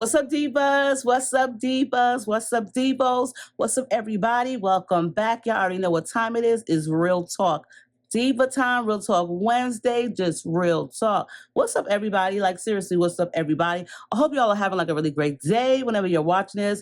What's up, divas? What's up, divas? What's up, divos? What's up, everybody? Welcome back. Y'all already know what time it is. It's Real Talk. Diva time, Real Talk Wednesday, just real talk. What's up, everybody? Like, seriously, what's up, everybody? I hope y'all are having like a really great day whenever you're watching this.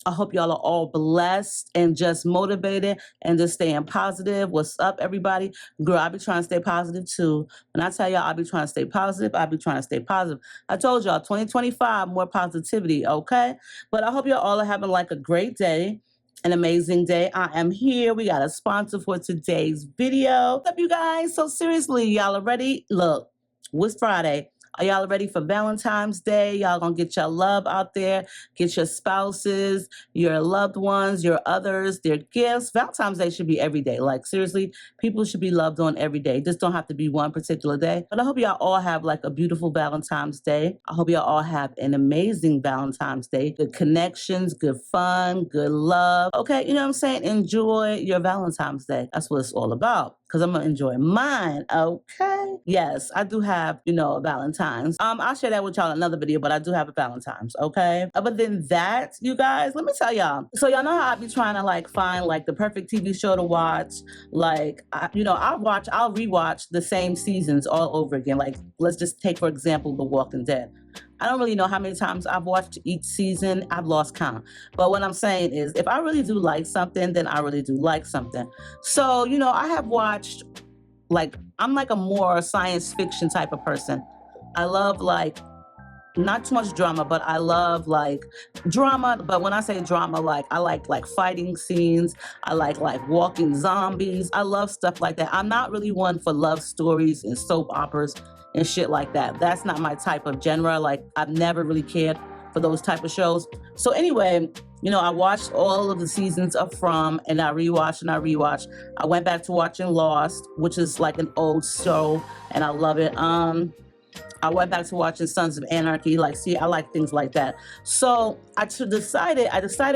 I hope y'all are all blessed and just motivated and just staying positive. What's up, everybody? Girl, I be trying to stay positive too. When I tell y'all I be trying to stay positive, I be trying to stay positive. I told y'all 2025, more positivity, okay? But I hope y'all all are having like a great day, an amazing day. I am here. We got a sponsor for today's video. What's up, you guys? So seriously, y'all are ready? Look, it's Friday. Are y'all ready for Valentine's Day? Y'all gonna get your love out there, get your spouses, your loved ones, your others, their gifts. Valentine's Day should be every day. Like, seriously, people should be loved on every day. Just don't have to be one particular day. But I hope y'all all have like a beautiful Valentine's Day. I hope y'all all have an amazing Valentine's Day. Good connections, good fun, good love. Okay, you know what I'm saying? Enjoy your Valentine's Day. That's what it's all about. Because I'm going to enjoy mine, okay? Yes, I do have, a Valentine's. I'll share that with y'all in another video, but I do have a Valentine's, okay? But then that, you guys, let me tell y'all. So y'all know how I be trying to, like, find, like, the perfect TV show to watch. Like, I'll rewatch the same seasons all over again. Like, let's just take, for example, The Walking Dead. I don't really know how many times I've watched each season. I've lost count. But what I'm saying is, if I really do like something, then I really do like something. So, I have watched, like, I'm like a more science fiction type of person. I love, like, not too much drama, but I love, like, drama. But when I say drama, like, I like fighting scenes. I like walking zombies. I love stuff like that. I'm not really one for love stories and soap operas and shit like that. That's not my type of genre. Like, I've never really cared for those type of shows. So anyway, I watched all of the seasons of From, and I rewatched and I rewatched. I went back to watching Lost, which is like an old show, and I love it. I went back to watching Sons of Anarchy. Like, see, I like things like that. So I decided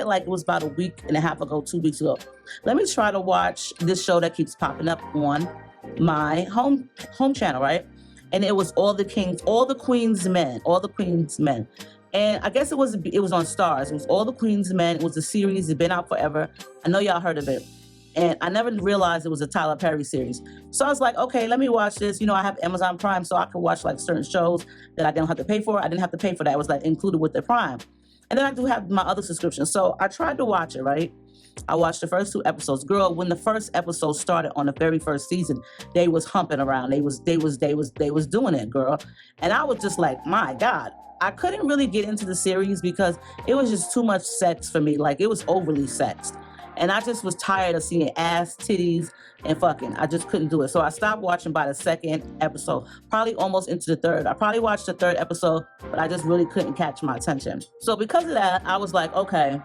like it was about a week and a half ago, 2 weeks ago. Let me try to watch this show that keeps popping up on my home channel, right? And it was All the Queen's Men. And I guess it was on Stars. It was All the Queen's Men. It was a series. It's been out forever. I know y'all heard of it. And I never realized it was a Tyler Perry series. So I was like, okay, let me watch this. I have Amazon Prime, so I could watch like certain shows that I didn't have to pay for. I didn't have to pay for that. It was like included with the Prime. And then I do have my other subscription. So I tried to watch it, right? I watched the first 2 episodes. Girl, when the first episode started on the very first season, they was humping around. They was doing it, girl. And I was just like, my God. I couldn't really get into the series because it was just too much sex for me. Like, it was overly sexed. And I just was tired of seeing ass, titties, and fucking. I just couldn't do it. So I stopped watching by the 2nd episode, probably almost into the 3rd. I probably watched the 3rd episode, but I just really couldn't catch my attention. So because of that, I was like, okay,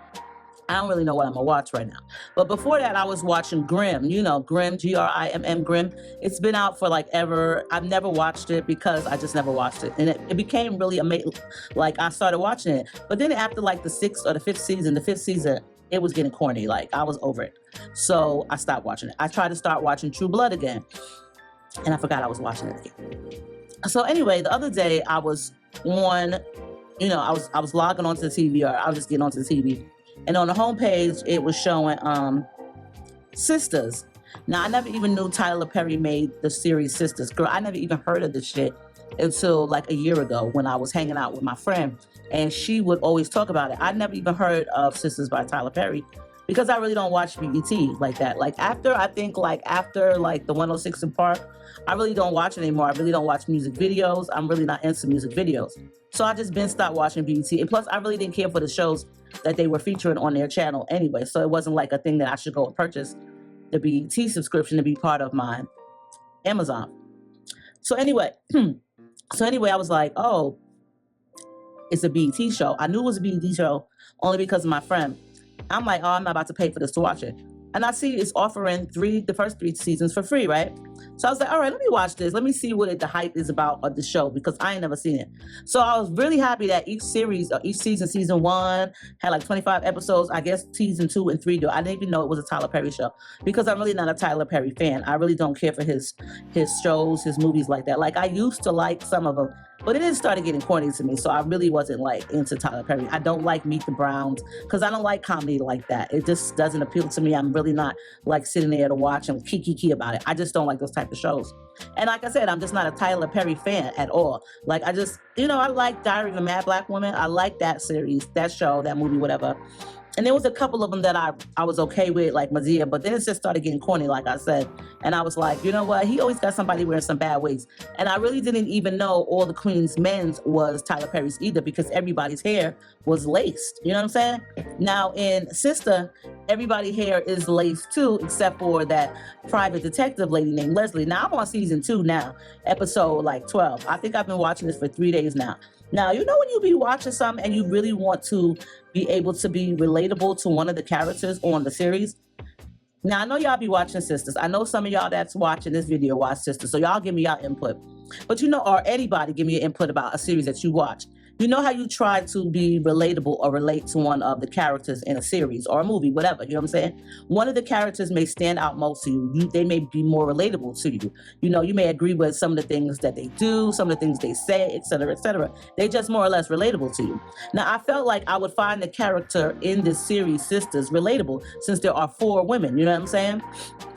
I don't really know what I'm gonna watch right now. But before that, I was watching Grimm, Grimm, Grimm, Grimm. It's been out for like ever. I've never watched it because I just never watched it. And it became really amazing. Like, I started watching it. But then after like the 6th or the 5th season, it was getting corny. Like, I was over it. So I stopped watching it. I tried to start watching True Blood again, and I forgot I was watching it again. So anyway, the other day I was on, I was logging onto the TV, or I was just getting onto the TV. And on the homepage, it was showing Sisters. Now, I never even knew Tyler Perry made the series Sisters. Girl, I never even heard of this shit until like a year ago when I was hanging out with my friend. And she would always talk about it. I never even heard of Sisters by Tyler Perry because I really don't watch BET like that. Like, after the 106 in Park, I really don't watch it anymore. I really don't watch music videos. I'm really not into music videos. So I just stopped watching BET. And plus, I really didn't care for the shows that they were featuring on their channel anyway. So it wasn't like a thing that I should go and purchase the BET subscription to be part of my Amazon. So anyway, I was like, oh, it's a BET show. I knew it was a BET show only because of my friend. I'm like, oh, I'm not about to pay for this to watch it. And I see it's offering the first 3 seasons for free, right? So I was like, all right, let me watch this. Let me see what the hype is about of the show, because I ain't never seen it. So I was really happy that each season 1 had like 25 episodes. I guess season 2 and 3 do. I didn't even know it was a Tyler Perry show, because I'm really not a Tyler Perry fan. I really don't care for his shows, his movies like that. Like, I used to like some of them, But it is started getting corny to me, so I really wasn't like into Tyler Perry. I don't like Meet the Browns because I don't like comedy like that. It just doesn't appeal to me. I'm really not like sitting there to watch and kiki about it. I just don't like those type of shows. And like I said, I'm just not a Tyler Perry fan at all. Like I just, I like Diary of a Mad Black Woman. I like that series, that show, that movie, whatever. And there was a couple of them that I was okay with, like Medea, but then it just started getting corny, like I said. And I was like, you know what? He always got somebody wearing some bad wigs. And I really didn't even know All the Queen's Men's was Tyler Perry's either, because everybody's hair was laced. You know what I'm saying? Now in Sister, everybody's hair is laced too, except for that private detective lady named Leslie. Now I'm on season 2 now, episode like 12. I think I've been watching this for 3 days now. Now, when you be watching something and you really want to be able to be relatable to one of the characters on the series. Now, I know y'all be watching Sisters. I know some of y'all that's watching this video watch Sisters, so y'all give me y'all input. But or anybody give me your input about a series that you watch. You know how you try to be relatable or relate to one of the characters in a series or a movie, whatever, you know what I'm saying? One of the characters may stand out most to you. They may be more relatable to you. You may agree with some of the things that they do, some of the things they say, et cetera, et cetera. They just more or less relatable to you. Now, I felt like I would find the character in this series, Sisters, relatable, since there are 4 women, you know what I'm saying?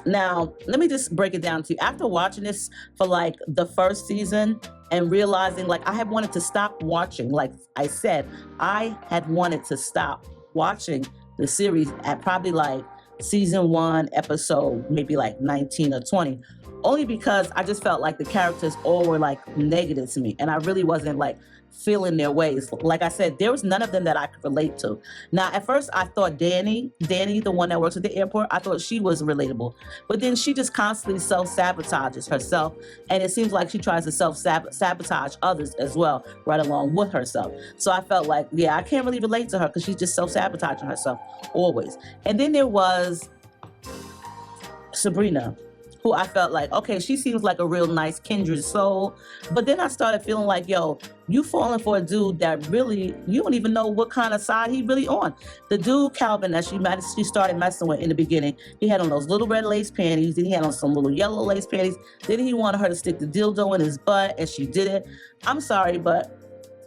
Now, let me just break it down to you. After watching this for like the first season, and realizing like I had wanted to stop watching. Like I said, I had wanted to stop watching the series at probably like season 1, episode maybe like 19 or 20, only because I just felt like the characters all were like negative to me, and I really wasn't like feeling their ways. Like I said, there was none of them that I could relate to. Now, at first I thought Danny, the one that works at the airport, I thought she was relatable, but then she just constantly self-sabotages herself, and it seems like she tries to self-sabotage others as well, right along with herself. So I felt like, yeah, I can't really relate to her because she's just self-sabotaging herself always. And then there was Sabrina, who I felt like, okay, she seems like a real nice kindred soul. But then I started feeling like, yo, you falling for a dude that really, you don't even know what kind of side he really on. The dude, Calvin, that she started messing with in the beginning, he had on those little red lace panties, then he had on some little yellow lace panties, then he wanted her to stick the dildo in his butt, and she did it. I'm sorry, but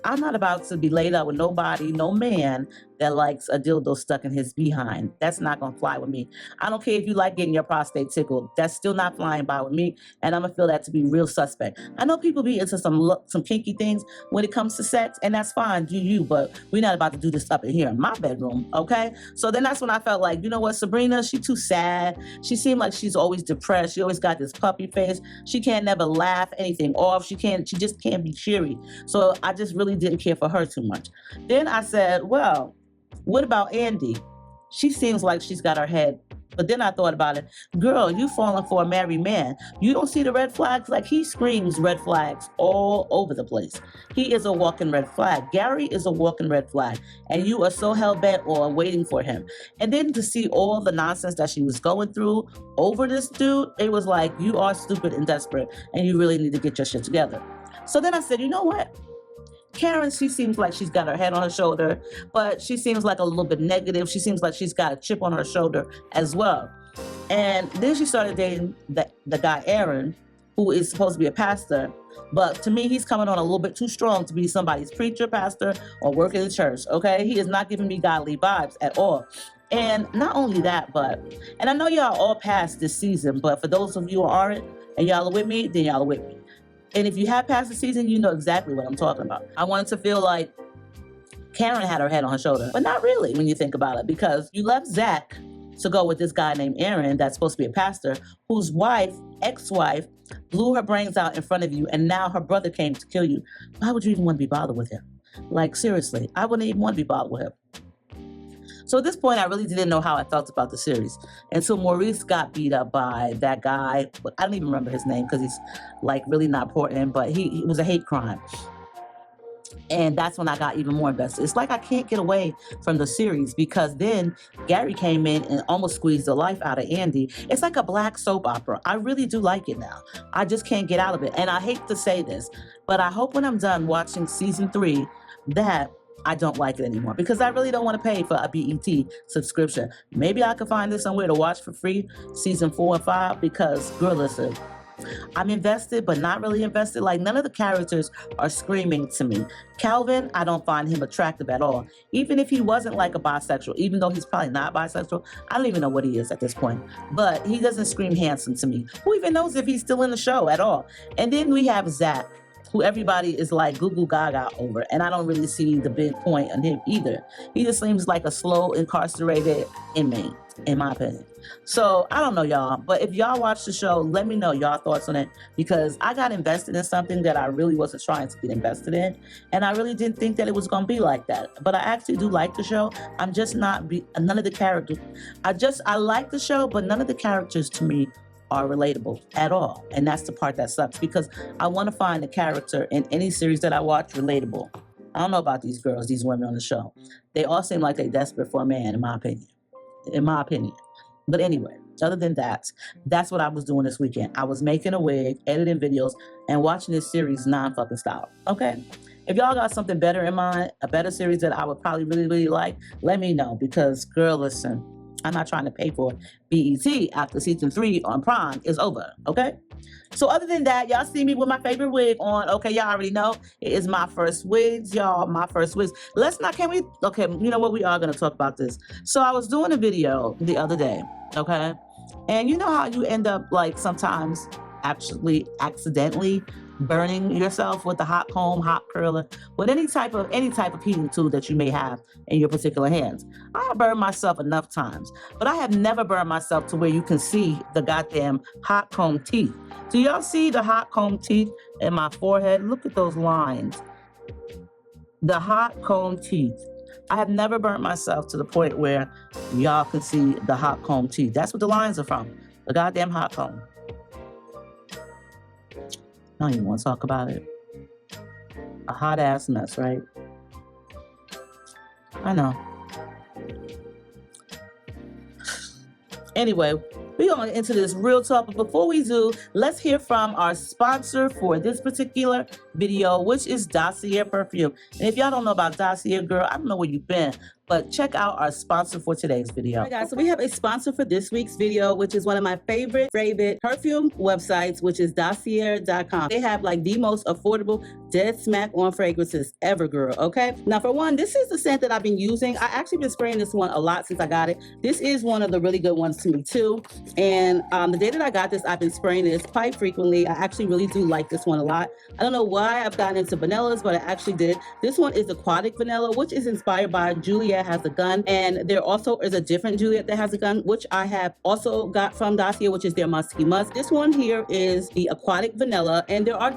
I'm not about to be laid up with nobody, no man that likes a dildo stuck in his behind. That's not gonna fly with me. I don't care if you like getting your prostate tickled. That's still not flying by with me, and I'm gonna feel that to be real suspect. I know people be into some kinky things when it comes to sex, and that's fine, do you, but we're not about to do this up in here in my bedroom, okay? So then that's when I felt like, you know what, Sabrina, she too sad. She seemed like she's always depressed. She always got this puppy face. She can't never laugh anything off. She just can't be cheery. So I just really didn't care for her too much. Then I said, well, what about Andy? She seems like she's got her head. But then I thought about it. Girl, you falling for a married man. You don't see the red flags? Like, he screams red flags all over the place. He is a walking red flag. Gary is a walking red flag. And you are so hell-bent on waiting for him. And then to see all the nonsense that she was going through over this dude, it was like, you are stupid and desperate, and you really need to get your shit together. So then I said, you know what? Karen, she seems like she's got her head on her shoulder, but she seems like a little bit negative. She seems like she's got a chip on her shoulder as well. And then she started dating the guy, Aaron, who is supposed to be a pastor. But to me, he's coming on a little bit too strong to be somebody's preacher, pastor, or work in the church, okay? He is not giving me godly vibes at all. And not only that, and I know y'all all passed this season, but for those of you who aren't, and y'all are with me, then y'all are with me. And if you have passed the season, you know exactly what I'm talking about. I wanted to feel like Karen had her head on her shoulder, but not really when you think about it, because you left Zach to go with this guy named Aaron that's supposed to be a pastor, whose ex-wife, blew her brains out in front of you, and now her brother came to kill you. Why would you even want to be bothered with him? Like, seriously, I wouldn't even want to be bothered with him. So at this point, I really didn't know how I felt about the series until Maurice got beat up by that guy. But I don't even remember his name because he's like really not important, but he was a hate crime. And that's when I got even more invested. It's like I can't get away from the series, because then Gary came in and almost squeezed the life out of Andy. It's like a black soap opera. I really do like it now. I just can't get out of it. And I hate to say this, but I hope when I'm done watching season 3 that I don't like it anymore, because I really don't want to pay for a BET subscription. Maybe I could find this somewhere to watch for free, season 4 and 5, because, girl, listen, I'm invested, but not really invested. Like, none of the characters are screaming to me. Calvin, I don't find him attractive at all. Even if he wasn't like a bisexual, even though he's probably not bisexual, I don't even know what he is at this point. But he doesn't scream handsome to me. Who even knows if he's still in the show at all? And then we have Zach, who everybody is like goo goo gaga over, and I don't really see the big point on him either. He just seems like a slow, incarcerated inmate, in my opinion. So I don't know, y'all, but if y'all watch the show, let me know y'all thoughts on it, because I got invested in something that I really wasn't trying to get invested in, and I really didn't think that it was going to be like that. But I actually do like the show. I'm just not none of the characters. I like the show, but none of the characters to me are relatable at all, and that's the part that sucks, because I want to find a character in any series that I watch relatable. I don't know about these girls, these women on the show. They all seem like they're desperate for a man, in my opinion. But anyway, other than that, that's what I was doing this weekend. I was making a wig, editing videos, and watching this series non-fucking stop. Okay? If y'all got something better in mind, a better series that I would probably really, really like, let me know, because, girl, listen, I'm not trying to pay for BET after season 3 on Prime is over, okay? So other than that, y'all see me with my favorite wig on. Okay, y'all already know it is my first wigs, y'all. My first wigs. Okay, you know what? We are gonna talk about this. So I was doing a video the other day, okay? And you know how you end up like sometimes actually accidentally burning yourself with the hot comb, hot curler, with any type of heating tool that you may have in your particular hands. I have burned myself enough times, but I have never burned myself to where you can see the goddamn hot comb teeth. Do y'all see the hot comb teeth in my forehead? Look at those lines. The hot comb teeth. I have never burnt myself to the point where y'all can see the hot comb teeth. That's what the lines are from. The goddamn hot comb. I don't even want to talk about it. A hot ass mess, right? I know. Anyway, we're going into this real talk, but before we do, let's hear from our sponsor for this particular video, which is Dossier perfume. And if y'all don't know about Dossier, girl, I don't know where you've been, but check out our sponsor for today's video. All right, guys, so we have a sponsor for this week's video, which is one of my favorite perfume websites, which is Dossier.com. They have like the most affordable dead smack on fragrances ever, girl, okay? Now, for one, this is the scent that I've been using. I actually been spraying this one a lot since I got it. This is one of the really good ones to me too. And the day that I got this, I've been spraying this quite frequently. I actually really do like this one a lot. I don't know why I've gotten into vanillas, but I actually did. This one is aquatic vanilla, which is inspired by Juliet Has a Gun. And there also is a different Juliet that has a gun, which I have also got from Dossier, which is their Musky Musk. This one here is the aquatic vanilla, and there are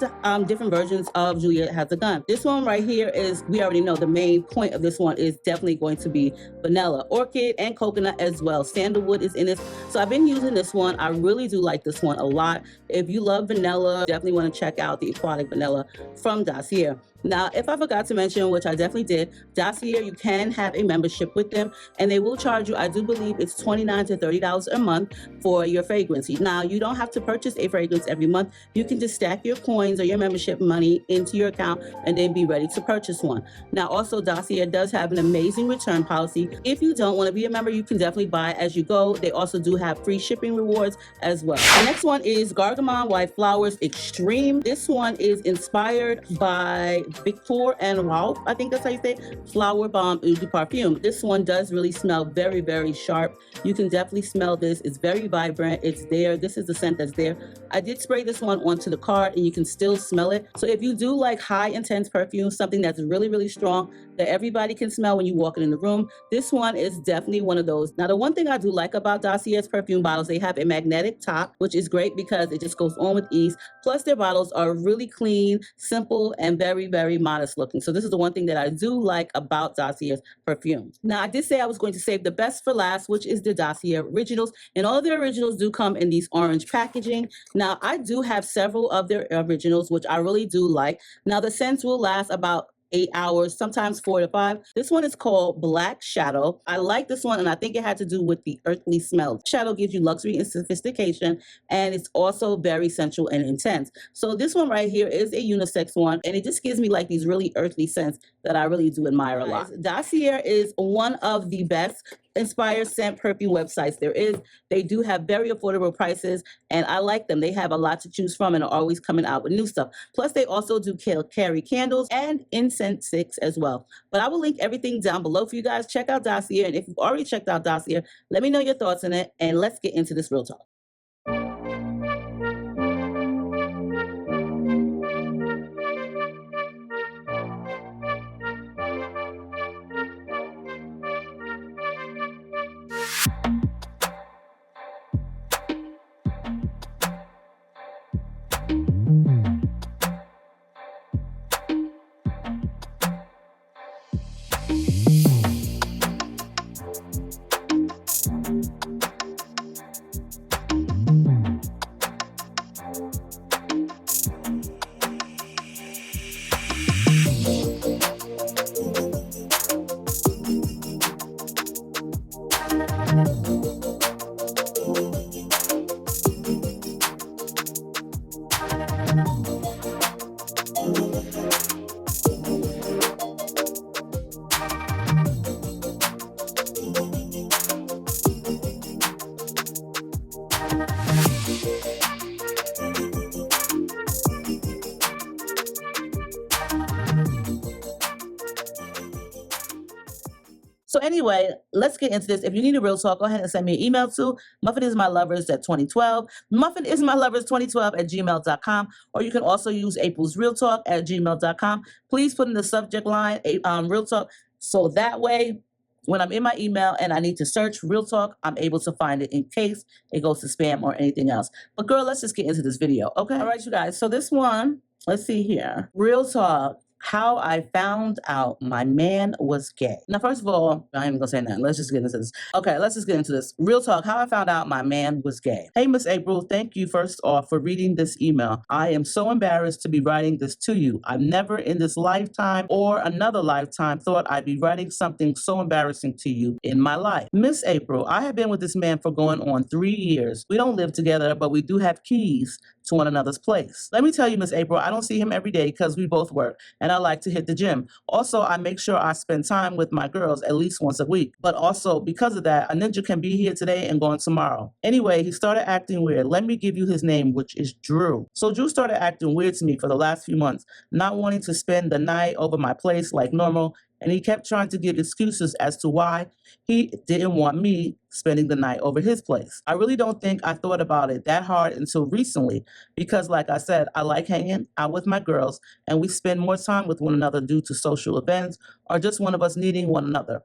different versions of Juliet Has a Gun. This one right here is, we already know the main point of this one is definitely going to be vanilla, orchid, and coconut as well. Sandalwood is in this. So I've been using this one. I really do like this one a lot. If you love vanilla, definitely want to check out the aquatic vanilla from Dossier. Now, if I forgot to mention, which I definitely did, Dossier, you can have a membership with them, and they will charge you, I do believe it's $29 to $30 a month for your fragrance. Now, you don't have to purchase a fragrance every month. You can just stack your coins or your membership money into your account and then be ready to purchase one. Now, also, Dossier does have an amazing return policy. If you don't want to be a member, you can definitely buy as you go. They also do have free shipping rewards as well. The next one is Gargamon White Flowers Extreme. This one is inspired by Victor and Ralph, I think that's how you say it, Flower Bomb Eau de Parfum. This one does really smell very, very sharp. You can definitely smell this. It's very vibrant. It's there. This is the scent that's there. I did spray this one onto the card, and you can still smell it. So if you do like high intense perfume, something that's really, really strong that everybody can smell when you walk in the room, this one is definitely one of those. Now, the one thing I do like about Dossier's perfume bottles, they have a magnetic top, which is great because it just goes on with ease. Plus, their bottles are really clean, simple, and very, very modest looking. So this is the one thing that I do like about Dossier's perfumes. Now, I did say I was going to save the best for last, which is the Dossier Originals. And all of their originals do come in these orange packaging. Now, I do have several of their originals, which I really do like. Now, the scents will last about 8 hours, sometimes 4 to 5. This one is called Black Shadow. I like this one, and I think it had to do with the earthly smell. Shadow gives you luxury and sophistication, and it's also very sensual and intense. So this one right here is a unisex one, and it just gives me like these really earthly scents that I really do admire a lot. Dossier is one of the best inspired scent perfume websites there is. They do have very affordable prices, and I like them. They have a lot to choose from and are always coming out with new stuff. Plus, they also do carry candles and incense sticks as well. But I will link everything down below for you guys. Check out Dossier, and if you've already checked out Dossier, let me know your thoughts on it, and let's get into this real talk. So anyway, let's get into this. If you need a real talk, go ahead and send me an email to muffinismylovers@2012, muffinismylovers2012@gmail.com, or you can also use April's Real Talk at gmail.com. Please put in the subject line real talk, so that way when I'm in my email and I need to search real talk, I'm able to find it in case it goes to spam or anything else. But girl, let's just get into this video, okay? All right, you guys. So this one, let's see here. Real talk. How I found out my man was gay. Now, first of all, I ain't even gonna say that. Let's just get into this. Okay, let's just get into this. Real talk, how I found out my man was gay. Hey, Miss April, thank you first off for reading this email. I am so embarrassed to be writing this to you. I've never in this lifetime or another lifetime thought I'd be writing something so embarrassing to you in my life. Miss April, I have been with this man for going on 3 years. We don't live together, but we do have keys to one another's place. Let me tell you, Miss April, I don't see him every day because we both work, and I like to hit the gym. Also, I make sure I spend time with my girls at least once a week. But also, because of that, a ninja can be here today and gone tomorrow. Anyway, he started acting weird. Let me give you his name, which is Drew. So Drew started acting weird to me for the last few months, not wanting to spend the night over my place like normal, and he kept trying to give excuses as to why he didn't want me spending the night over his place. I really don't think I thought about it that hard until recently, because like I said, I like hanging out with my girls, and we spend more time with one another due to social events or just one of us needing one another.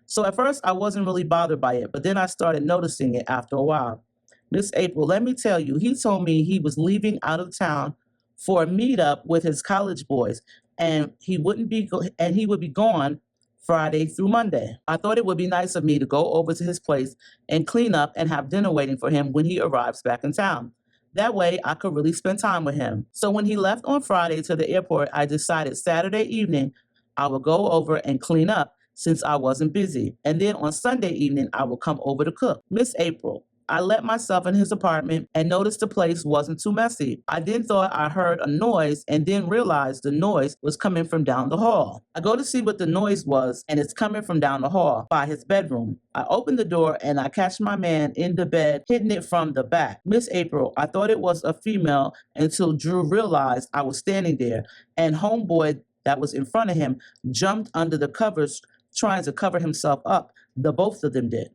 So at first I wasn't really bothered by it, but then I started noticing it after a while. Miss April, let me tell you, he told me he was leaving out of town for a meetup with his college boys, and he would be gone Friday through Monday. I thought it would be nice of me to go over to his place and clean up and have dinner waiting for him when he arrives back in town. That way I could really spend time with him. So when he left on Friday to the airport, I decided Saturday evening I would go over and clean up since I wasn't busy. And then on Sunday evening, I will come over to cook. Miss April, I let myself in his apartment and noticed the place wasn't too messy. I then thought I heard a noise and then realized the noise was coming from down the hall. I go to see what the noise was, and it's coming from down the hall by his bedroom. I open the door and I catch my man in the bed, hitting it from the back. Miss April, I thought it was a female until Drew realized I was standing there, and homeboy that was in front of him jumped under the covers trying to cover himself up. The both of them did.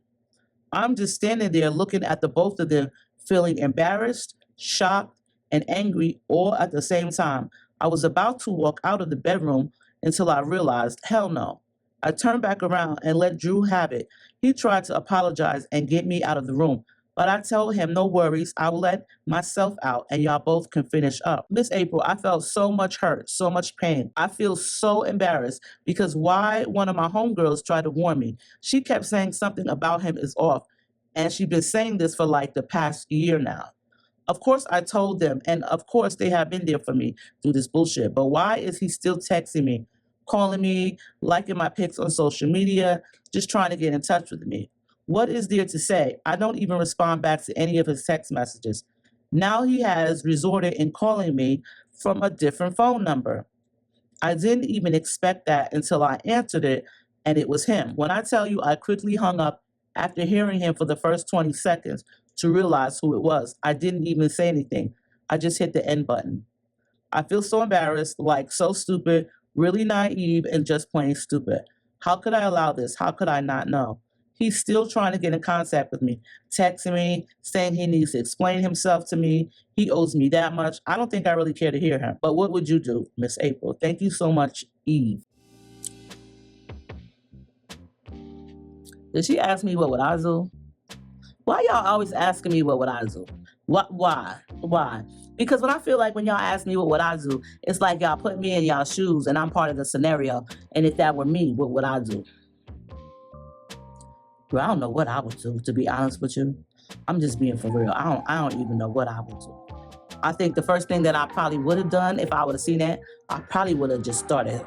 I'm just standing there looking at the both of them, feeling embarrassed, shocked, and angry all at the same time. I was about to walk out of the bedroom until I realized, hell no. I turned back around and let Drew have it. He tried to apologize and get me out of the room, but I told him no worries, I will let myself out and y'all both can finish up. Miss April, I felt so much hurt, so much pain. I feel so embarrassed because why one of my homegirls tried to warn me. She kept saying something about him is off, and she's been saying this for like the past year now. Of course, I told them, and of course, they have been there for me through this bullshit. But why is he still texting me, calling me, liking my pics on social media, just trying to get in touch with me? What is there to say? I don't even respond back to any of his text messages. Now he has resorted in calling me from a different phone number. I didn't even expect that until I answered it, and it was him. When I tell you I quickly hung up after hearing him for the first 20 seconds to realize who it was. I didn't even say anything. I just hit the end button. I feel so embarrassed, like so stupid, really naive, and just plain stupid. How could I allow this? How could I not know? He's still trying to get in contact with me, texting me, saying he needs to explain himself to me. He owes me that much. I don't think I really care to hear him. But what would you do, Miss April? Thank you so much, Eve. Did she ask me what would I do? Why y'all always asking me what would I do? Why? Because when I feel like when y'all ask me what would I do, it's like y'all put me in y'all shoes and I'm part of the scenario. And if that were me, what would I do? Girl, I don't know what I would do, to be honest with you. I'm just being for real. I don't even know what I would do. I think the first thing that I probably would have done if I would have seen that, I probably would have just started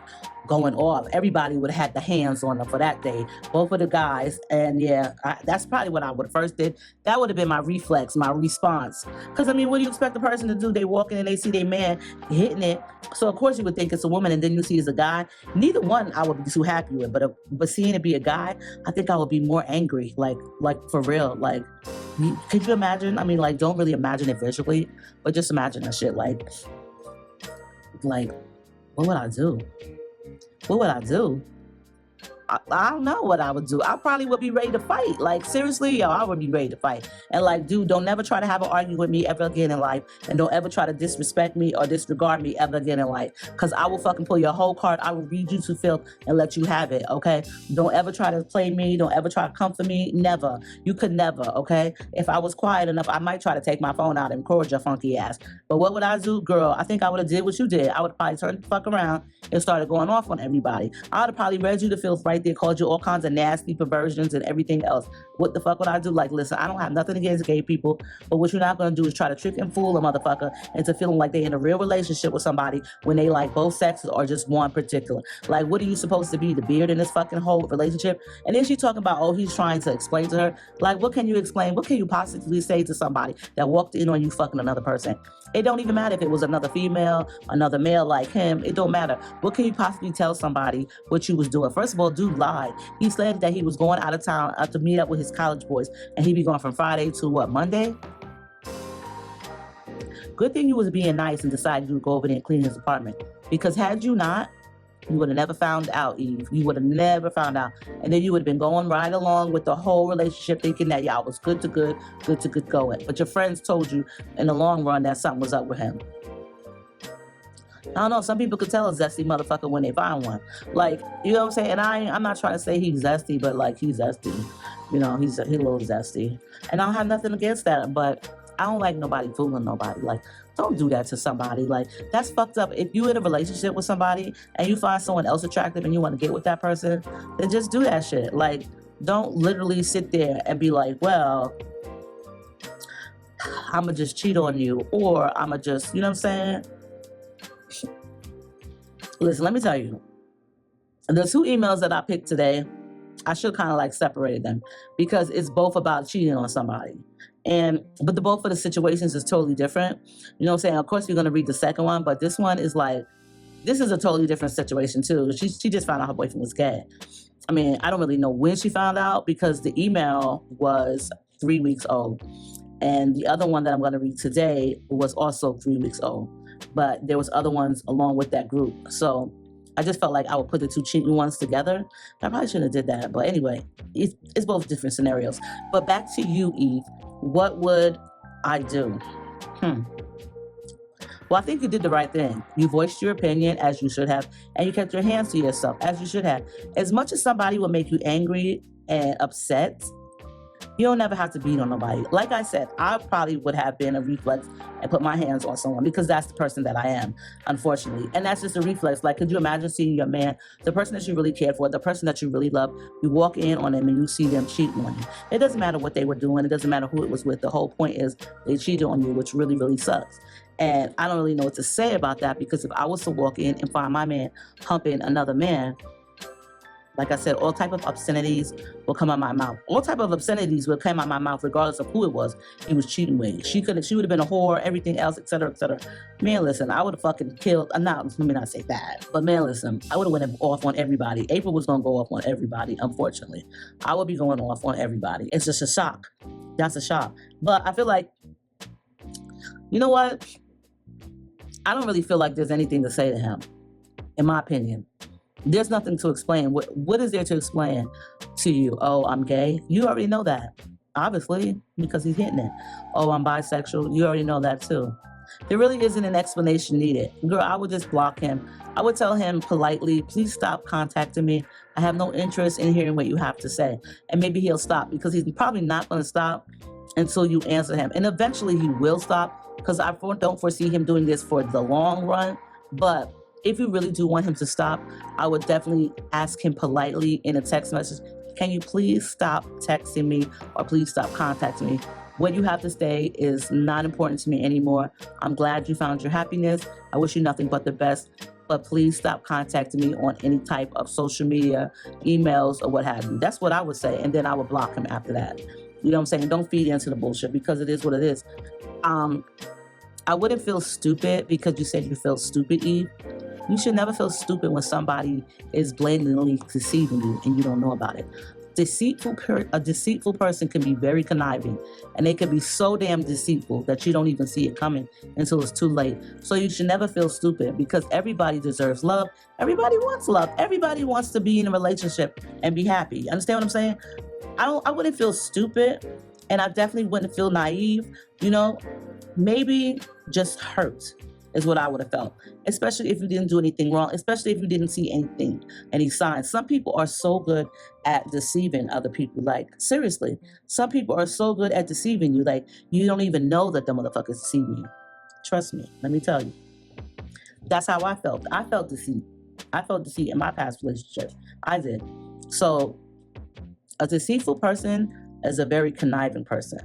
going off. Everybody would have had the hands on them for that day, both of the guys. And yeah, that's probably what I would have first did. That would have been my reflex, my response. Because I mean, what do you expect the person to do? They walk in and they see their man hitting it. So of course you would think it's a woman, and then you see it's a guy. Neither one I would be too happy with, but seeing it be a guy, I think I would be more angry, like for real. Like, could you imagine? I mean, like, don't really imagine it visually, but just imagine that shit. Like, what would I do? What would I do? I don't know what I would do. I probably would be ready to fight. Like, seriously, yo, I would be ready to fight. And like, dude, don't never try to have an argument with me ever again in life. And don't ever try to disrespect me or disregard me ever again in life. Because I will fucking pull your whole card. I will read you to filth and let you have it, okay? Don't ever try to play me. Don't ever try to comfort me. Never. You could never, okay? If I was quiet enough, I might try to take my phone out and record your funky ass. But what would I do? Girl, I think I would have did what you did. I would probably turn the fuck around and started going off on everybody. I would have probably read you to filth right there, called you all kinds of nasty perversions and everything else. What the fuck would I do? Like, listen, I don't have nothing against gay people, but what you're not going to do is try to trick and fool a motherfucker into feeling like they're in a real relationship with somebody when they like both sexes or just one particular. Like, what are you supposed to be, the beard in this fucking whole relationship? And then she's talking about, oh, he's trying to explain to her. Like, what can you explain? What can you possibly say to somebody that walked in on you fucking another person? It don't even matter if it was another female, another male like him. It don't matter. What can you possibly tell somebody what you was doing? First of all, dude lied. He said that he was going out of town to meet up with his college boys, and he'd be going from Friday to what, Monday? Good thing you was being nice and decided you would go over there and clean his apartment. Because had you not, you would have never found out, Eve. You would have never found out. And then you would have been going right along with the whole relationship thinking that y'all was good to good going. But your friends told you in the long run that something was up with him. I don't know, some people could tell a zesty motherfucker when they find one. Like, you know what I'm saying? And I'm not trying to say he's zesty, but like, he's zesty. You know, he's a little zesty. And I don't have nothing against that, but I don't like nobody fooling nobody. Like, don't do that to somebody. Like, that's fucked up. If you're in a relationship with somebody and you find someone else attractive and you want to get with that person, then just do that shit. Like, don't literally sit there and be like, well, I'ma just cheat on you, or I'ma just, you know what I'm saying? Listen, let me tell you, the two emails that I picked today, I should kind of like separate them because it's both about cheating on somebody. But the both of the situations is totally different. You know what I'm saying? Of course, you're going to read the second one, but this one is like, this is a totally different situation too. She just found out her boyfriend was gay. I mean, I don't really know when she found out because the email was 3 weeks old. And the other one that I'm going to read today was also 3 weeks old. But there was other ones along with that group. So I just felt like I would put the two cheating ones together. I probably shouldn't have did that. But anyway, it's both different scenarios. But back to you, Eve. What would I do? Well, I think you did the right thing. You voiced your opinion as you should have, and you kept your hands to yourself as you should have. As much as somebody will make you angry and upset, you don't never have to beat on nobody. Like I said, I probably would have been a reflex and put my hands on someone because that's the person that I am, unfortunately. And that's just a reflex. Like, could you imagine seeing your man, the person that you really cared for, the person that you really love, you walk in on them and you see them cheating on you. It doesn't matter what they were doing. It doesn't matter who it was with. The whole point is they cheated on you, which really, really sucks. And I don't really know what to say about that because if I was to walk in and find my man humping another man, Like I said, all type of obscenities will come out my mouth. All type of obscenities will come out my mouth, regardless of who it was he was cheating with. She would have been a whore, everything else, etc., etc. Man, listen, I would have fucking killed. Let me not say that, but man, listen, I would have went off on everybody. April was gonna go off on everybody. Unfortunately, I would be going off on everybody. It's just a shock. That's a shock. But I feel like, you know what? I don't really feel like there's anything to say to him, in my opinion. There's nothing to explain. What is there to explain to you? Oh, I'm gay. You already know that, obviously, because he's hitting it. Oh, I'm bisexual. You already know that too. There really isn't an explanation needed. Girl, I would just block him. I would tell him politely, please stop contacting me. I have no interest in hearing what you have to say. And maybe he'll stop, because he's probably not going to stop until you answer him. And eventually he will stop, because I don't foresee him doing this for the long run. But if you really do want him to stop, I would definitely ask him politely in a text message, can you please stop texting me, or please stop contacting me? What you have to say is not important to me anymore. I'm glad you found your happiness. I wish you nothing but the best, but please stop contacting me on any type of social media, emails, or what have you. That's what I would say, and then I would block him after that. You know what I'm saying? Don't feed into the bullshit, because it is what it is. I wouldn't feel stupid because you said you feel stupid, Eve. You should never feel stupid when somebody is blatantly deceiving you and you don't know about it. A deceitful person can be very conniving, and they can be so damn deceitful that you don't even see it coming until it's too late. So you should never feel stupid, because everybody deserves love. Everybody wants love. Everybody wants to be in a relationship and be happy. You understand what I'm saying? I wouldn't feel stupid, and I definitely wouldn't feel naive. You know, maybe just hurt is what I would have felt, especially if you didn't do anything wrong, especially if you didn't see any signs. Some people are so good at deceiving other people. Like, seriously, some people are so good at deceiving you, like, you don't even know that the motherfuckers deceiving you. Trust me, let me tell you. That's how I felt. I felt deceit. I felt deceit in my past relationships. I did. So, a deceitful person is a very conniving person.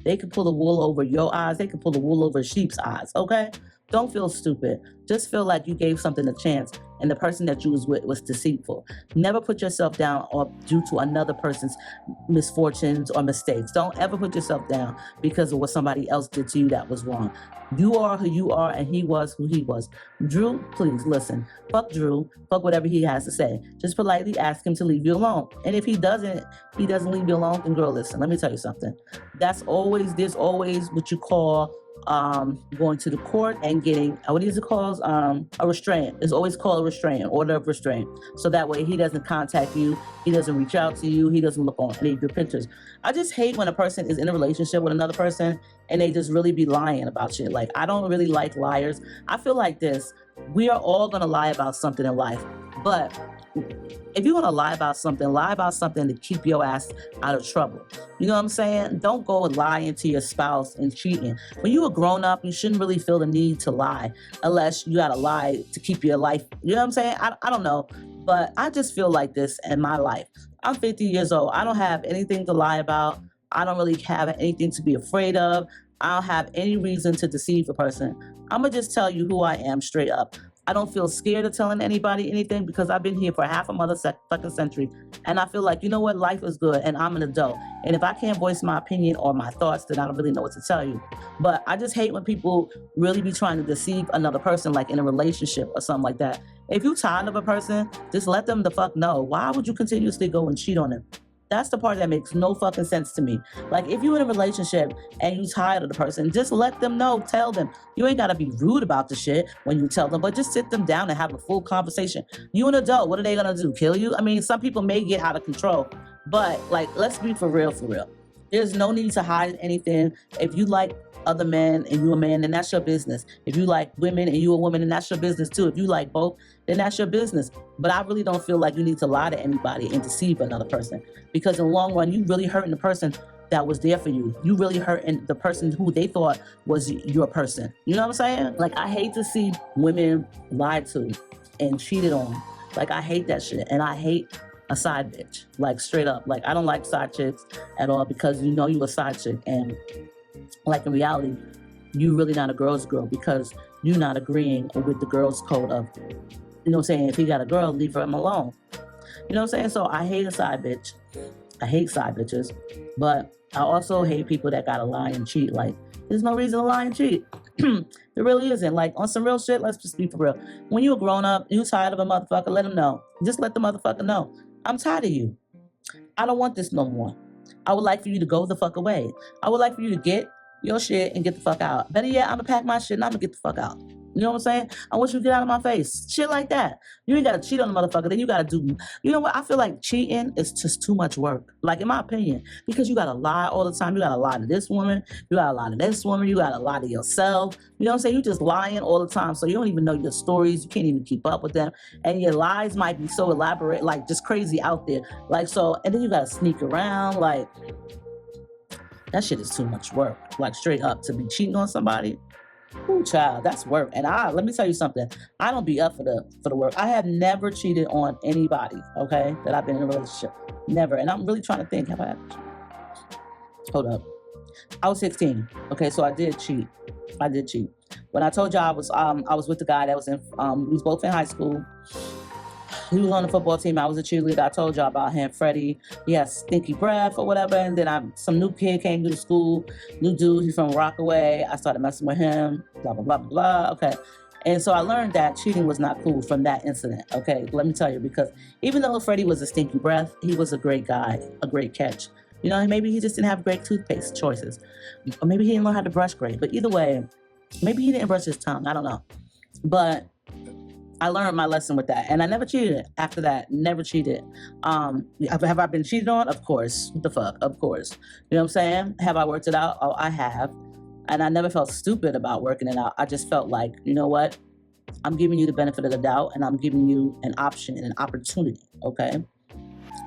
They can pull the wool over your eyes. They can pull the wool over sheep's eyes, okay? Don't feel stupid. Just feel like you gave something a chance, and the person that you was with was deceitful. Never put yourself down or due to another person's misfortunes or mistakes. Don't ever put yourself down because of what somebody else did to you that was wrong. You are who you are, and he was who he was. Drew, please listen. Fuck Drew. Fuck whatever he has to say. Just politely ask him to leave you alone. And if he doesn't leave you alone, then girl, listen, let me tell you something. There's always what you call going to the court and getting, what is it called? A restraint. It's always called a restraint, order of restraint. So that way he doesn't contact you, he doesn't reach out to you, he doesn't look on any of your pictures. I just hate when a person is in a relationship with another person and they just really be lying about shit. Like, I don't really like liars. I feel like this, we are all gonna lie about something in life, but if you're gonna lie about something to keep your ass out of trouble. You know what I'm saying? Don't go and lie into your spouse and cheating. When you're a grown up, you shouldn't really feel the need to lie unless you gotta lie to keep your life. You know what I'm saying? I don't know, but I just feel like this in my life. I'm 50 years old. I don't have anything to lie about. I don't really have anything to be afraid of. I don't have any reason to deceive a person. I'm gonna just tell you who I am straight up. I don't feel scared of telling anybody anything because I've been here for half a mother fucking century. And I feel like, you know what, life is good and I'm an adult. And if I can't voice my opinion or my thoughts, then I don't really know what to tell you. But I just hate when people really be trying to deceive another person, like in a relationship or something like that. If you're tired of a person, just let them the fuck know. Why would you continuously go and cheat on them? That's the part that makes no fucking sense to me. Like, if you're in a relationship and you're tired of the person, just let them know, tell them. You ain't gotta be rude about the shit when you tell them, but just sit them down and have a full conversation. You an adult, what are they gonna do, kill you? I mean, some people may get out of control, but like, let's be for real, for real. There's no need to hide anything. If you like other men and you a man, then that's your business. If you like women and you a woman, then that's your business too. If you like both, then that's your business. But I really don't feel like you need to lie to anybody and deceive another person, because in the long run, you really hurting the person that was there for you. You really hurting the person who they thought was your person. You know what I'm saying? Like, I hate to see women lied to and cheated on. Like, I hate that shit. And I hate a side bitch, like straight up. Like, I don't like side chicks at all, because you know you a side chick, and like in reality, you really not a girl's girl, because you're not agreeing with the girl's code of, you know what I'm saying, if he got a girl, leave him alone. You know what I'm saying? So I hate a side bitch. I hate side bitches, but I also hate people that gotta lie and cheat. Like, there's no reason to lie and cheat. There really isn't. Like, on some real shit, let's just be for real. When you're a grown up, you tired of a motherfucker, let him know. Just let the motherfucker know. I'm tired of you. I don't want this no more. I would like for you to go the fuck away. I would like for you to get your shit and get the fuck out. Better yet, I'm gonna pack my shit and I'm gonna get the fuck out. You know what I'm saying? I want you to get out of my face. Shit like that. You ain't gotta cheat on the motherfucker. Then you gotta do, you know what? I feel like cheating is just too much work. Like, in my opinion, because you gotta lie all the time. You gotta lie to this woman. You gotta lie to this woman. You gotta lie to yourself. You know what I'm saying? You just lying all the time. So you don't even know your stories. You can't even keep up with them. And your lies might be so elaborate, like just crazy out there. Like, so, and then you gotta sneak around. Like, that shit is too much work. Like, straight up, to be cheating on somebody. Ooh, child, that's work. And let me tell you something. I don't be up for the work. I have never cheated on anybody, okay, that I've been in a relationship. Never. And I'm really trying to think, have I ever cheated? Hold up. I was 16. Okay, so I did cheat. When I told y'all I was with the guy that was in we was both in high school. He was on the football team. I was a cheerleader. I told y'all about him, Freddie. He has stinky breath or whatever. And then some new kid came to the school, new dude. He's from Rockaway. I started messing with him. Blah blah blah blah blah. Okay, and so I learned that cheating was not cool from that incident. Okay, let me tell you, because even though Freddie was a stinky breath, he was a great guy, a great catch. You know, maybe he just didn't have great toothpaste choices, or maybe he didn't learn how to brush great. But either way, maybe he didn't brush his tongue. I don't know, but I learned my lesson with that, and I never cheated after that. Never cheated. Have I been cheated on? Of course. What the fuck? Of course. You know what I'm saying? Have I worked it out? Oh, I have. And I never felt stupid about working it out. I just felt like, you know what? I'm giving you the benefit of the doubt, and I'm giving you an option and an opportunity, okay?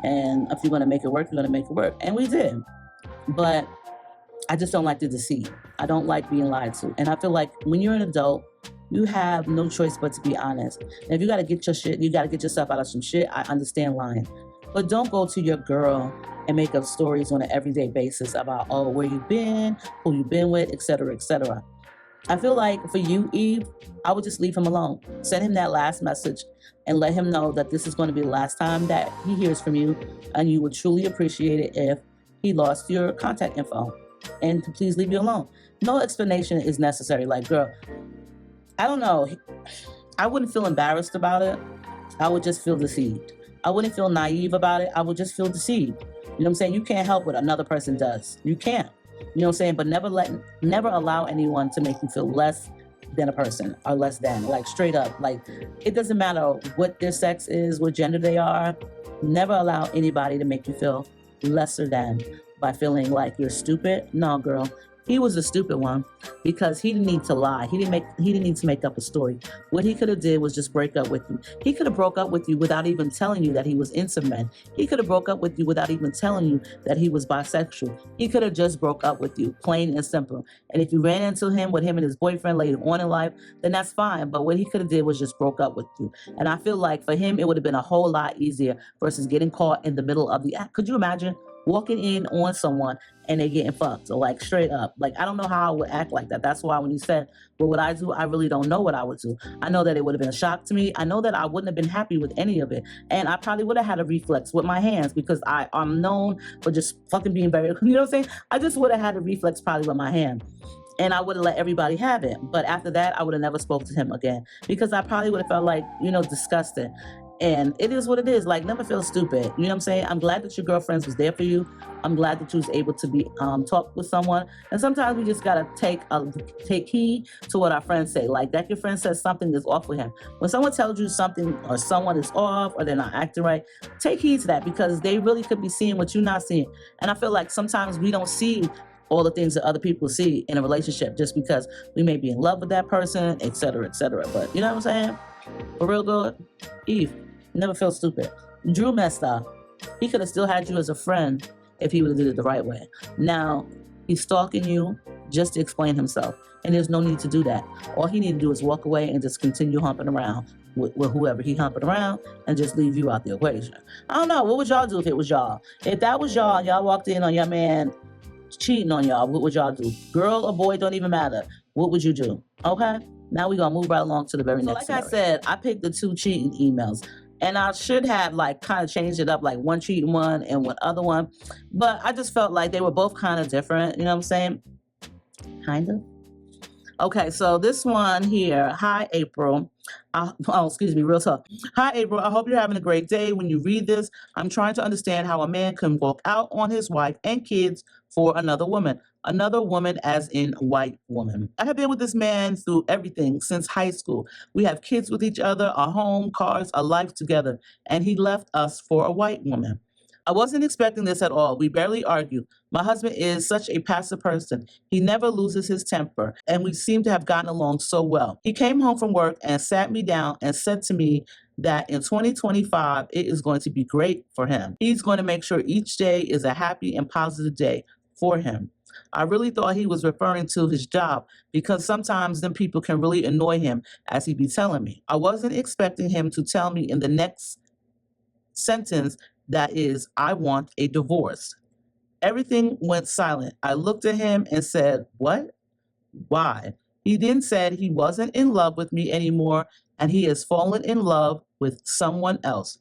And if you're going to make it work, you're going to make it work. And we did. But I just don't like to deceive. I don't like being lied to. And I feel like when you're an adult, you have no choice but to be honest. And if you got to get your shit, you got to get yourself out of some shit, I understand lying. But don't go to your girl and make up stories on an everyday basis about, oh, where you've been, who you've been with, etc., etc. I feel like for you, Eve, I would just leave him alone. Send him that last message and let him know that this is going to be the last time that he hears from you, and you would truly appreciate it if he lost your contact info. And to please leave you alone. No explanation is necessary. Like, girl, I don't know. I wouldn't feel embarrassed about it. I would just feel deceived. I wouldn't feel naive about it. I would just feel deceived. You know what I'm saying? You can't help what another person does. You can't. You know what I'm saying? But never allow anyone to make you feel less than a person or less than. Like, straight up. Like, it doesn't matter what their sex is, what gender they are. Never allow anybody to make you feel lesser than by feeling like you're stupid. No, girl. He was a stupid one because he didn't need to lie. He didn't need to make up a story. What he could have did was just break up with you. He could have broke up with you without even telling you that he was into men. He could have broke up with you without even telling you that he was bisexual. He could have just broke up with you, plain and simple. And if you ran into him with him and his boyfriend later on in life, then that's fine. But what he could have did was just broke up with you. And I feel like for him, it would have been a whole lot easier versus getting caught in the middle of the act. Could you imagine walking in on someone and they getting fucked, or like straight up? Like, I don't know how I would act like that. That's why when you said, what would I do? I really don't know what I would do. I know that it would have been a shock to me. I know that I wouldn't have been happy with any of it. And I probably would have had a reflex with my hands because I'm known for just fucking being very, you know what I'm saying? I just would have had a reflex probably with my hand. And I would have let everybody have it. But after that, I would have never spoke to him again because I probably would have felt like, disgusted. And it is what it is. Like, never feel stupid. You know what I'm saying? I'm glad that your girlfriends was there for you. I'm glad that you was able to be talk with someone. And sometimes we just gotta take heed to what our friends say. Like, that your friend says something is off with him. When someone tells you something or someone is off or they're not acting right, take heed to that because they really could be seeing what you're not seeing. And I feel like sometimes we don't see all the things that other people see in a relationship just because we may be in love with that person, et cetera, et cetera. But you know what I'm saying? For real good, Eve, never feel stupid. Drew messed up. He could have still had you as a friend if he would have did it the right way. Now, he's stalking you just to explain himself. And there's no need to do that. All he needed to do is walk away and just continue humping around with whoever he humping around and just leave you out the equation. I don't know. What would y'all do if it was y'all? If that was y'all walked in on your man cheating on y'all, what would y'all do? Girl or boy, don't even matter. What would you do? Okay? Now we're going to move right along to the very next scenario. Like I said, I picked the 2 cheating emails. And I should have like kind of changed it up, like one cheating one and one other one. But I just felt like they were both kind of different. You know what I'm saying? Kind of. Okay, so this one here. Hi, April. Excuse me, real talk. Hi, April. I hope you're having a great day. When you read this, I'm trying to understand how a man can walk out on his wife and kids for another woman. Another woman, as in a white woman. I have been with this man through everything since high school. We have kids with each other, a home, cars, a life together, and he left us for a white woman. I wasn't expecting this at all. We barely argue. My husband is such a passive person. He never loses his temper, and we seem to have gotten along so well. He came home from work and sat me down and said to me that in 2025, it is going to be great for him. He's going to make sure each day is a happy and positive day for him. I really thought he was referring to his job because sometimes them people can really annoy him, as he be telling me. I wasn't expecting him to tell me in the next sentence that is, I want a divorce. Everything went silent. I looked at him and said, what? Why? He then said he wasn't in love with me anymore and he has fallen in love with someone else.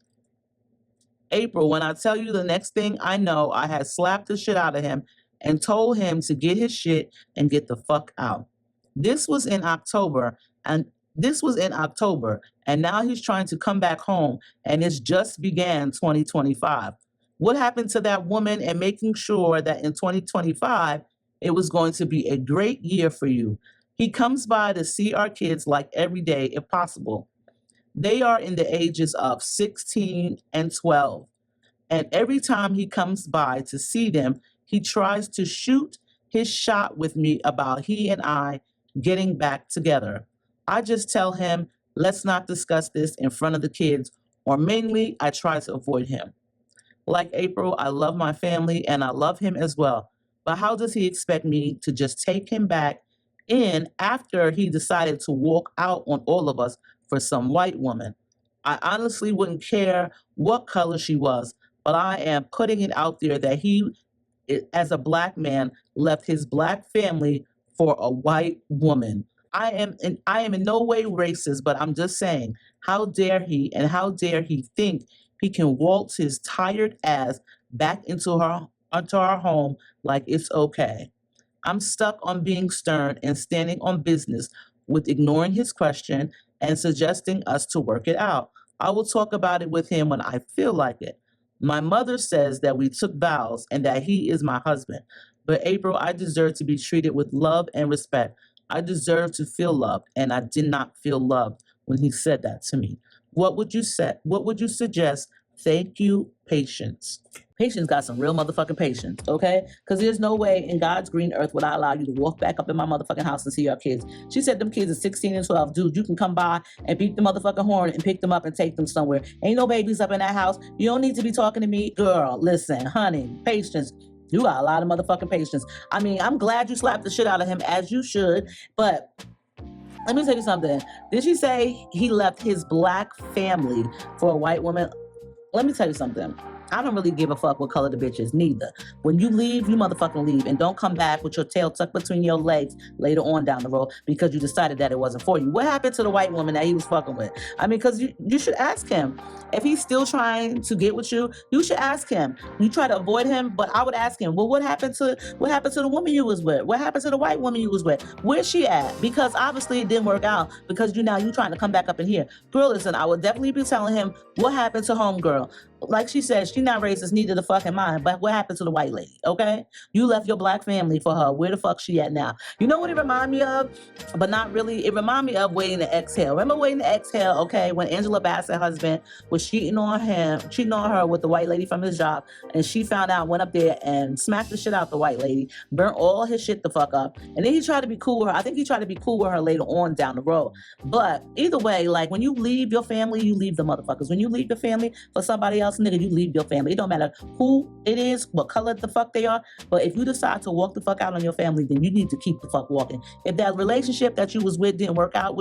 April, when I tell you the next thing I know, I had slapped the shit out of him and told him to get his shit and get the fuck out. This was in October, and now he's trying to come back home, and it's just began 2025. What happened to that woman and making sure that in 2025 it was going to be a great year for you? He comes by to see our kids like every day if possible. They are in the ages of 16 and 12. And every time he comes by to see them, he tries to shoot his shot with me about he and I getting back together. I just tell him, let's not discuss this in front of the kids, or mainly I try to avoid him. Like April, I love my family and I love him as well. But how does he expect me to just take him back in after he decided to walk out on all of us for some white woman? I honestly wouldn't care what color she was, but I am putting it out there that he, as a black man, left his black family for a white woman. I am in no way racist, but I'm just saying, how dare he and how dare he think he can waltz his tired ass back into our home like it's okay. I'm stuck on being stern and standing on business with ignoring his question and suggesting us to work it out. I will talk about it with him when I feel like it. My mother says that we took vows and that he is my husband. But April, I deserve to be treated with love and respect. I deserve to feel loved, and I did not feel loved when he said that to me. What would you say? What would you suggest? Thank you, Patience. Patience got some real motherfucking patience, okay? Because there's no way in God's green earth would I allow you to walk back up in my motherfucking house and see our kids. She said them kids are 16 and 12. Dude, you can come by and beat the motherfucking horn and pick them up and take them somewhere. Ain't no babies up in that house. You don't need to be talking to me. Girl, listen, honey, Patience. You got a lot of motherfucking patience. I mean, I'm glad you slapped the shit out of him, as you should, but let me tell you something. Did she say he left his black family for a white woman? Let me tell you something. I don't really give a fuck what color the bitch is, neither. When you leave, you motherfucking leave, and don't come back with your tail tucked between your legs later on down the road because you decided that it wasn't for you. What happened to the white woman that he was fucking with? I mean, because you should ask him. If he's still trying to get with you, you should ask him. You try to avoid him, but I would ask him, well, what happened to the woman you was with? What happened to the white woman you was with? Where's she at? Because obviously it didn't work out because you trying to come back up in here. Girl, listen, I would definitely be telling him what happened to homegirl. Like she said, she not racist, neither the fucking mine, but what happened to the white lady, okay? You left your black family for her. Where the fuck she at now? You know what it remind me of? But not really. It remind me of Waiting to Exhale. Remember Waiting to Exhale, okay? When Angela Bassett's husband was cheating on her with the white lady from his job, and she found out, went up there and smacked the shit out the white lady, burnt all his shit the fuck up, and then he tried to be cool with her. I think he tried to be cool with her later on down the road. But either way, like when you leave your family, you leave the motherfuckers. When you leave the family for somebody else, nigga, you leave your family. It don't matter who it is, what color the fuck they are, but if you decide to walk the fuck out on your family, then you need to keep the fuck walking. If that relationship that you was with didn't work out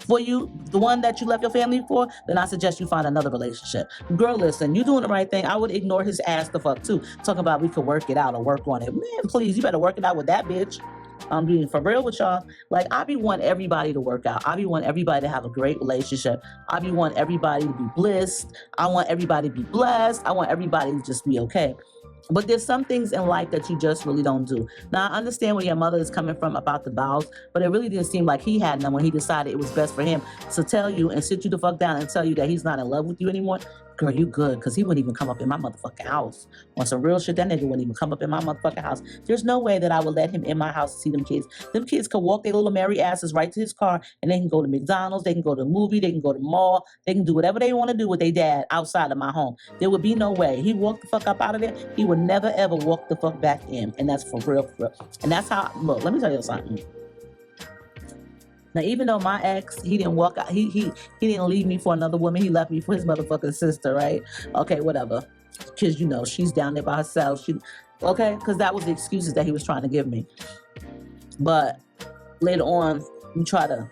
for you, the one that you left your family for, then I suggest you find another relationship. Girl, listen, you doing the right thing. I would ignore his ass the fuck too. Talking about we could work it out or work on it. Man, please, you better work it out with that bitch. I'm being for real with y'all. Like, I be want everybody to work out. I be want everybody to have a great relationship. I be want everybody to be blessed. I want everybody to be blessed. I want everybody to just be okay. But there's some things in life that you just really don't do. Now, I understand where your mother is coming from about the vows, but it really didn't seem like he had none when he decided it was best for him to tell you and sit you the fuck down and tell you that he's not in love with you anymore. Girl, you good, because he wouldn't even come up in my motherfucking house. On some real shit, that nigga wouldn't even come up in my motherfucking house. There's no way that I would let him in my house to see them kids. Them kids could walk their little merry asses right to his car, and they can go to McDonald's, they can go to the movie, they can go to the mall, they can do whatever they want to do with their dad outside of my home. There would be no way. He walked the fuck up out of there. He would never ever walk the fuck back in. And that's for real, for real. And that's how, look, let me tell you something. Now, even though my ex, he didn't walk out, he didn't leave me for another woman. He left me for his motherfucking sister, right? Okay, whatever. Because, you know, she's down there by herself. Okay? Because that was the excuses that he was trying to give me. But later on, you try to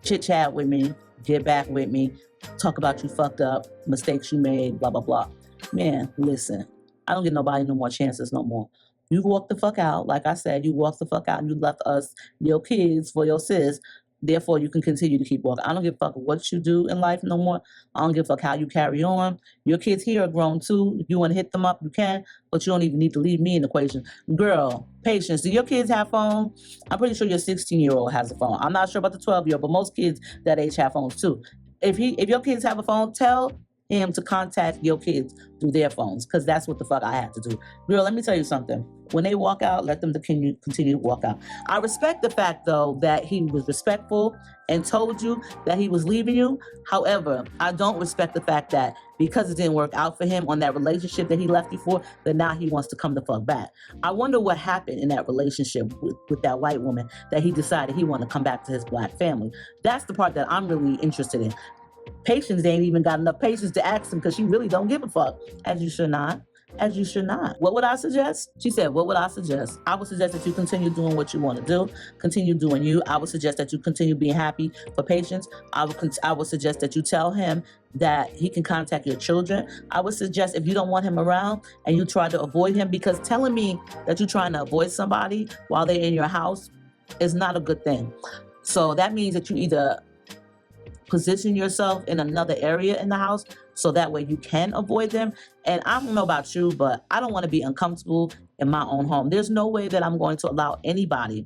chit-chat with me, get back with me, talk about you fucked up, mistakes you made, blah, blah, blah. Man, listen, I don't give nobody no more chances no more. You walked the fuck out. Like I said, you walked the fuck out and you left us, your kids, for your sis. Therefore, you can continue to keep walking. I don't give a fuck what you do in life no more. I don't give a fuck how you carry on. Your kids here are grown too. If you want to hit them up, you can, but you don't even need to leave me in the equation. Girl, patience. Do your kids have phones? I'm pretty sure your 16-year-old has a phone. I'm not sure about the 12-year-old, but most kids that age have phones too. If your kids have a phone, tell him to contact your kids through their phones, because that's what the fuck I had to do. Girl, let me tell you something. When they walk out, let them continue to walk out. I respect the fact, though, that he was respectful and told you that he was leaving you. However, I don't respect the fact that because it didn't work out for him on that relationship that he left you for, that now he wants to come the fuck back. I wonder what happened in that relationship with that white woman that he decided he wanted to come back to his black family. That's the part that I'm really interested in. Patience, they ain't even got enough patience to ask him, because she really don't give a fuck. As you should not. As you should not. What would I suggest? She said, what would I suggest? I would suggest that you continue doing what you want to do. Continue doing you. I would suggest that you continue being happy for Patience. I would suggest that you tell him that he can contact your children. I would suggest, if you don't want him around and you try to avoid him, because telling me that you're trying to avoid somebody while they're in your house is not a good thing. So that means that you either position yourself in another area in the house so that way you can avoid them. And I don't know about you, but I don't want to be uncomfortable in my own home. There's no way that I'm going to allow anybody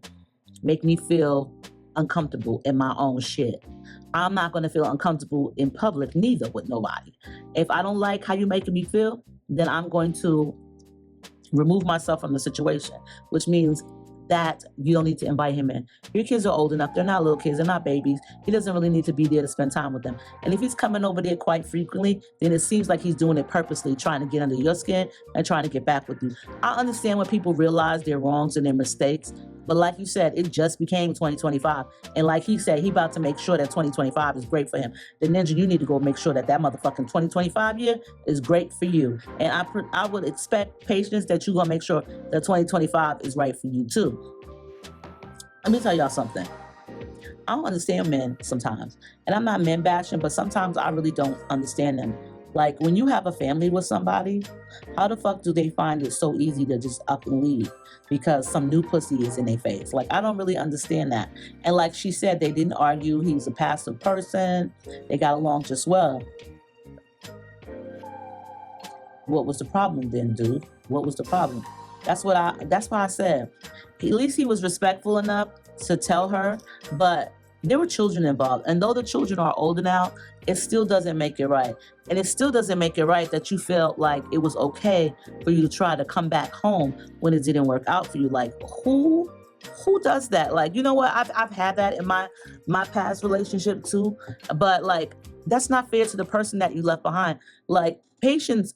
make me feel uncomfortable in my own shit. I'm not going to feel uncomfortable in public neither with nobody. If I don't like how you're making me feel, then I'm going to remove myself from the situation, which means that you don't need to invite him in. Your kids are old enough. They're not little kids. They're not babies. He doesn't really need to be there to spend time with them. And if he's coming over there quite frequently, then it seems like he's doing it purposely, trying to get under your skin and trying to get back with you. I understand when people realize their wrongs and their mistakes, but like you said, it just became 2025. And like he said, he about to make sure that 2025 is great for him. The Ninja, you need to go make sure that motherfucking 2025 year is great for you. And I would expect, Patience, that you're going to make sure that 2025 is right for you too. Let me tell y'all something. I don't understand men sometimes. And I'm not men bashing, but sometimes I really don't understand them. Like, when you have a family with somebody, how the fuck do they find it so easy to just up and leave because some new pussy is in their face? Like, I don't really understand that. And like she said, they didn't argue. He was a passive person. They got along just well. What was the problem then, dude? What was the problem? That's why I said, at least he was respectful enough to tell her, but there were children involved. And though the children are older now, it still doesn't make it right. And it still doesn't make it right that you felt like it was okay for you to try to come back home when it didn't work out for you. Like, who does that? Like, you know what? I've had that in my past relationship too. But like, that's not fair to the person that you left behind. Like, Patience,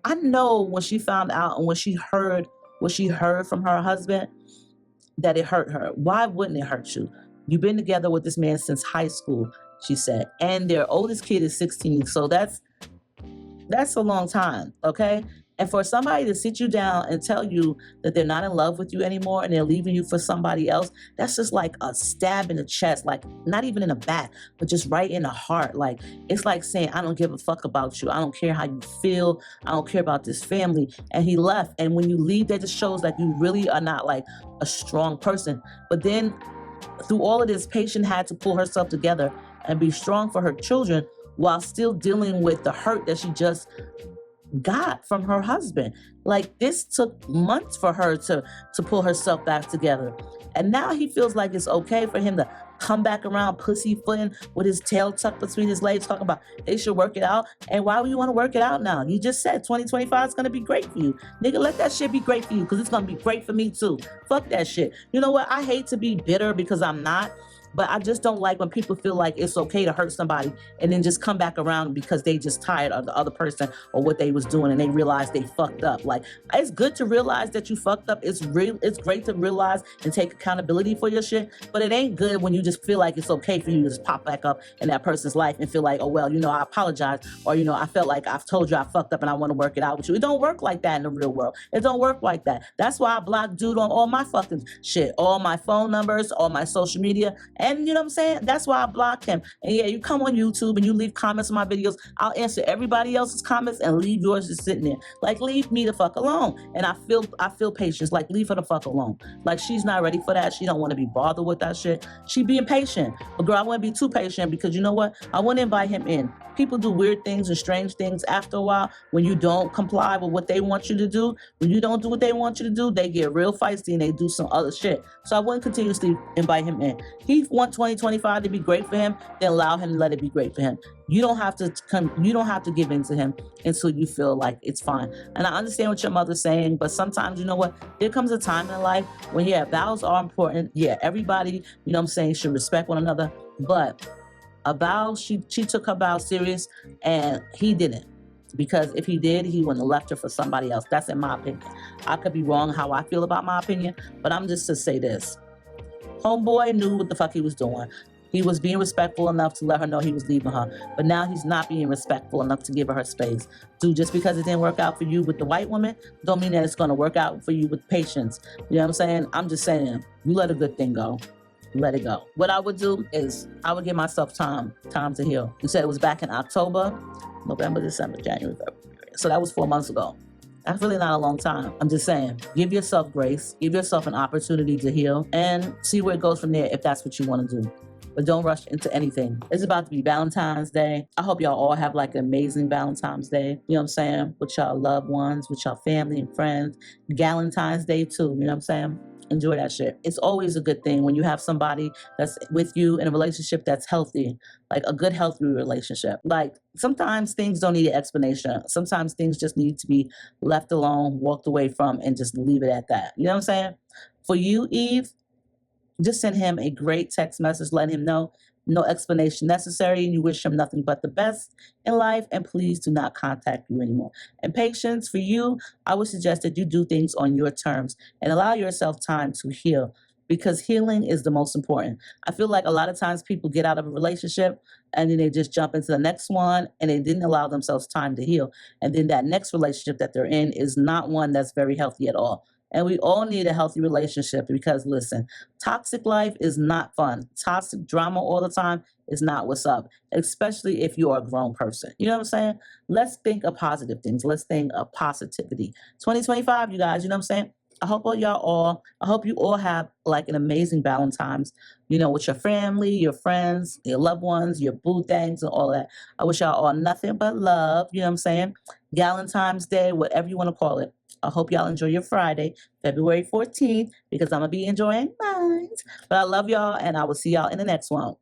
I know when she found out and when she heard what she heard from her husband, that it hurt her. Why wouldn't it hurt you? You've been together with this man since high school, she said, and their oldest kid is 16. So that's a long time, okay? And for somebody to sit you down and tell you that they're not in love with you anymore and they're leaving you for somebody else, that's just like a stab in the chest, like not even in the back, but just right in the heart. Like, it's like saying, I don't give a fuck about you. I don't care how you feel. I don't care about this family. And he left. And when you leave, that just shows that you really are not like a strong person. But then through all of this, Patient had to pull herself together and be strong for her children while still dealing with the hurt that she just got from her husband. Like, this took months for her to pull herself back together. And now he feels like it's okay for him to come back around pussyfooting with his tail tucked between his legs, talking about they should work it out. And why would you want to work it out now? You just said 2025 is going to be great for you. Nigga, let that shit be great for you, because it's going to be great for me too. Fuck that shit. You know what? I hate to be bitter because I'm not. But I just don't like when people feel like it's okay to hurt somebody and then just come back around because they just tired of the other person or what they was doing and they realize they fucked up. Like, it's good to realize that you fucked up. It's great to realize and take accountability for your shit, but it ain't good when you just feel like it's okay for you to just pop back up in that person's life and feel like, oh, well, I apologize, or, I felt like I've told you I fucked up and I want to work it out with you. It don't work like that in the real world. It don't work like that. That's why I blocked dude on all my fucking shit, all my phone numbers, all my social media. And you know what I'm saying? That's why I blocked him. And yeah, you come on YouTube and you leave comments on my videos. I'll answer everybody else's comments and leave yours just sitting there. Like, leave me the fuck alone. And I feel patience. Like, leave her the fuck alone. Like, she's not ready for that. She don't want to be bothered with that shit. She being patient. But girl, I wouldn't be too patient, because you know what? I wouldn't invite him in. People do weird things and strange things after a while when you don't comply with what they want you to do. When you don't do what they want you to do, they get real feisty and they do some other shit. So I wouldn't continuously invite him in. He wants 2025 to be great for him, then allow him to let it be great for him. You don't have to give in to him until you feel like it's fine. And I understand what your mother's saying, but sometimes, you know what? There comes a time in life when, yeah, vows are important. Yeah, everybody, should respect one another. But a vow, she took her vow serious, and he didn't. Because if he did, he wouldn't have left her for somebody else. That's in my opinion. I could be wrong how I feel about my opinion, but I'm just to say this. Homeboy knew what the fuck he was doing. He was being respectful enough to let her know he was leaving her. But now he's not being respectful enough to give her space. Dude, just because it didn't work out for you with the white woman, don't mean that it's going to work out for you with Patience. You know what I'm saying? I'm just saying, you let a good thing go. Let it go. What I would do is I would give myself time to heal. You said it was back in October, November, December, January, February. So that was 4 months ago. That's really not a long time. I'm just saying, give yourself grace, give yourself an opportunity to heal, and see where it goes from there if that's what you want to do. But don't rush into anything. It's about to be Valentine's Day. I hope y'all all have like an amazing Valentine's Day. You know what I'm saying? With y'all loved ones, with y'all family and friends. Galentine's Day too, you know what I'm saying? Enjoy that shit. It's always a good thing when you have somebody that's with you in a relationship that's healthy, like a good, healthy relationship. Like, sometimes things don't need an explanation. Sometimes things just need to be left alone, walked away from, and just leave it at that. You know what I'm saying? For you, Eve, just send him a great text message, letting him know no explanation necessary, and you wish him nothing but the best in life, and please do not contact you anymore. And Patience, for you, I would suggest that you do things on your terms and allow yourself time to heal, because healing is the most important. I feel like a lot of times people get out of a relationship and then they just jump into the next one, and they didn't allow themselves time to heal. And then that next relationship that they're in is not one that's very healthy at all. And we all need a healthy relationship, because listen, toxic life is not fun. Toxic drama all the time is not what's up, especially if you're a grown person. You know what I'm saying? Let's think of positive things. Let's think of positivity. 2025, you guys, you know what I'm saying? I hope you all have like an amazing Valentine's, with your family, your friends, your loved ones, your boo things, and all that. I wish y'all all nothing but love, you know what I'm saying? Valentine's Day, whatever you want to call it. I hope y'all enjoy your Friday, February 14th, because I'm going to be enjoying mine. But I love y'all, and I will see y'all in the next one.